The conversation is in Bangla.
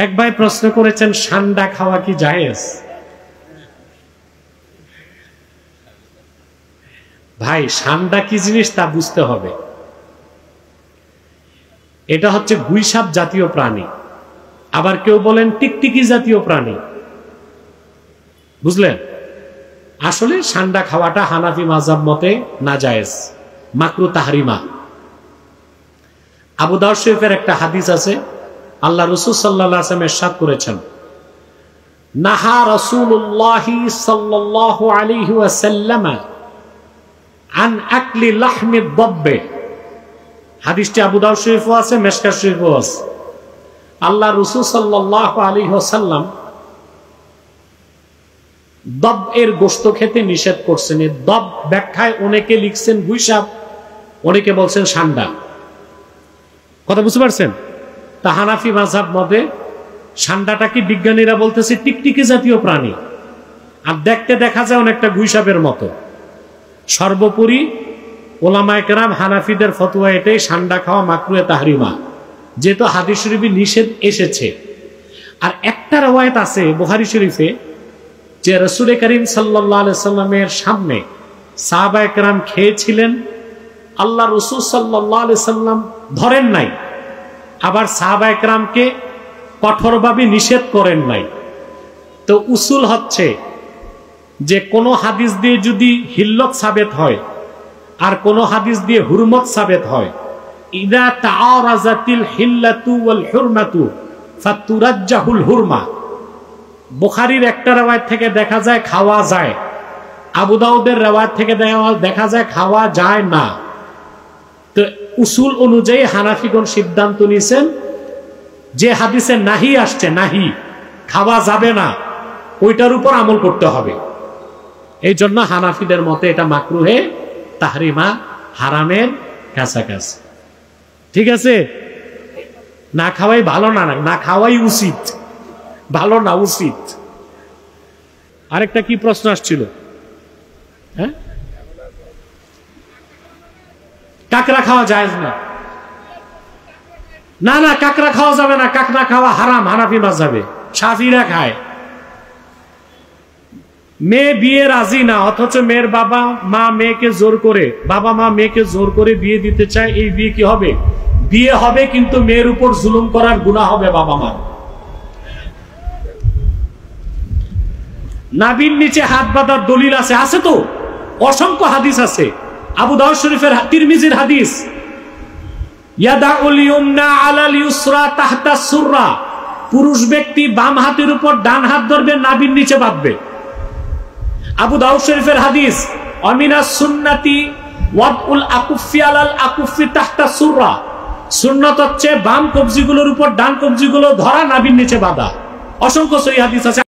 এক ভাই প্রশ্ন করেছেন, ঠান্ডা খাওয়া কি জায়েজ? ভাই, ঠান্ডা কি জিনিস তা বুঝতে হবে। এটা হচ্ছে গুইসাপ জাতীয় প্রাণী, আবার কেউ বলেন টিকটিকি জাতীয় প্রাণী, বুঝলেন? আসলে ঠান্ডা খাওয়াটা হানাফি মাযহাব মতে নাজায়েজ, মাকরু তাহরিমা। আবু দাউদ শরীফের একটা হাদিস আছে, আল্লাহ রাসূল সাল্লাল্লাহু আলাইহি ওয়াসাল্লাম ইরশাদ করেছেন, নাহা রাসূলুল্লাহ সাল্লাল্লাহু আলাইহি ওয়াসাল্লাম আন আকলি লাহমি দাব্বে। হাদিসটি আবু দাউদ শরীফও আছে, মিশকাত শরীফও আছে। আল্লাহ রাসূল সাল্লাল্লাহু আলাইহি ওয়াসাল্লাম দব এর গোশত খেতে নিষেধ করছেন। এই দব ব্যাখ্যায় অনেকে লিখছেন গুইসাপ, অনেকে বলছেন ষান্ডা। কথা বুঝতে পারছেন? তা হানাফি মাযহাব মতে ষান্ডাটা কি বিজ্ঞানীরা বলতেছে টিকটিকি জাতীয় প্রাণী, আর দেখতে দেখা যায় অনেকটা গুইসাপের মতো। সর্বোপরি ওলামায়ে কেরাম হানাফিদের ফতোয়া এটাই, ষান্ডা খাওয়া মাকরুহে তাহরিমা, যেহেতু হাদিস শরীফে নিষেধ এসেছে। আর একটা রওয়ায়াত আছে বুখারী শরীফে যে রাসূল করিম সাল্লাল্লাহু আলাইহি সাল্লামের সামনে সাহাবায়ে কেরাম খেয়েছিলেন, আল্লাহ রাসূল সাল্লাল্লাহু আলাইহি সাল্লাম ধরেন নাই, আবার সাহাবায়ে কেরামকে কঠোরভাবে নিষেধ করেন নাই। তো উসুল হচ্ছে যে কোনো হাদিস দিয়ে যদি হিল্লত সাবেত হয় আর কোনো হাদিস দিয়ে হুরমত সাবেত হয়, ইদা তাআরাজাতিল হিল্লাতু ওয়াল হুরমাতু ফাতুরাজ্জাহুল হুরমা। বুখারীর একটা রওয়ায়াত থেকে দেখা যায় খাওয়া যায়, আবু দাউদের রওয়ায়াত থেকে দেখা যায় খাওয়া যায় না। তো উসুল অনুযায়ী হানাফিগণ সিদ্ধান্ত নিয়েছেন যে হাদিসে নাহি আসছে, নাহি খাওয়া যাবে না, ওইটার উপর আমল করতে হবে। এই জন্য হানাফিদের মতে এটা মাকরুহে তাহরিমা, হারামের কাছাকাছি। ঠিক আছে? না খাওয়াই ভালো না, না খাওয়াই উচিত, ভালো না, উচিত। আরেকটা কি প্রশ্ন আসছিল? হ্যাঁ, কাকড়া খাওয়া জায়েজ না? না না, কাকড়া খাওয়া যাবে না, কাকড়া খাওয়া হারাম হানাফি মাযহাবে, শাফিরা খায়। মেয়ে বিয়ে রাজি না, অথচ মেয়ের বাবা মা মেয়েকে জোর করে, বাবা মা মেয়েকে জোর করে বিয়ে দিতে চায়, এই বিয়ে কি হবে? বিয়ে হবে, কিন্তু মেয়ের উপর জুলুম করার গুনাহ হবে বাবা মা। নাভির নিচে হাত বাঁধার দলিল আছে, আছে তো অসংখ্য হাদিস আছে। আবু দাউদ শরীফের, তিরমিজির হাদিস, ইয়াদাউল ইউমনা আলাল ইউসরা তাহতা সুররা, পুরুষ ব্যক্তি বাম হাতের উপর ডান হাত ধরবে, নাভির নিচে বাঁধবে। আবু দাউদ শরীফের হাদিস, আমিনাস সুন্নাতি ওয়াদউল আকুফি আলাল আকুফি তাহতা সুররা, সুন্নাত হচ্ছে বাম কবজিগুলোর উপর ডান কবজিগুলো ধরা, নাভির নিচে বাঁধা। অসংখ্য সহিহ হাদিস আছে।